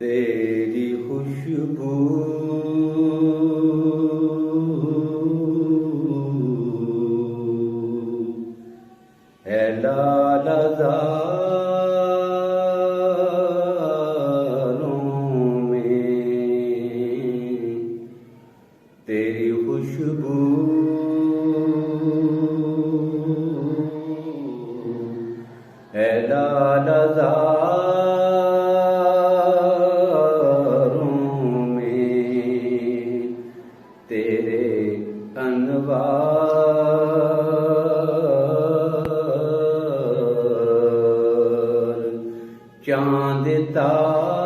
تیری خوشبو ہے لالہ زاروں میں، تیری خوشبو ہے لالہ زاروں میں، تیرے انوار چاند تاروں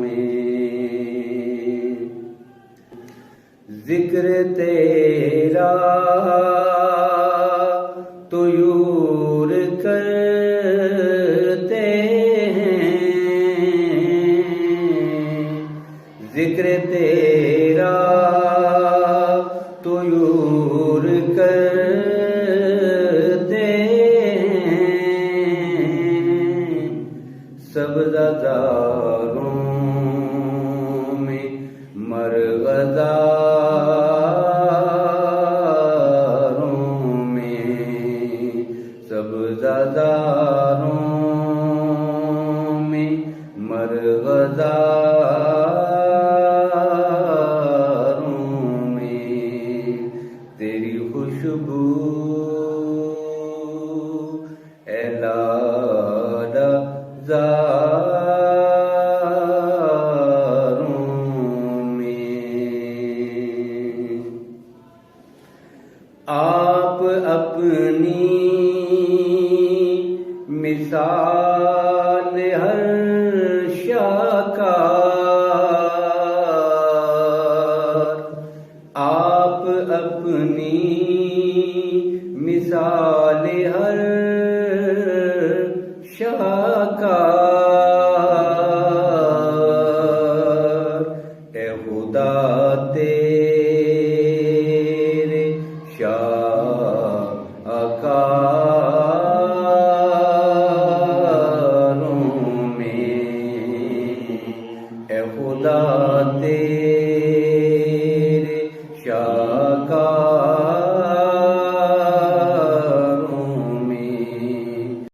میں، ذکر تیرا طیور کرتے ہیں، ذکر تیرا طیور کرتے ہیں، سبزہ زاروں میں مرغزاروں میں، سبزہ زاروں میں مرغزاروں میں، تیری خوشبو ہے لالہ زاروں میں، آپ اپنی مثال ہر شاکار، آپ اپنی مثال ہر شاکار، اے خدا تیرے شاہکاروں میں، اے خدا تیرے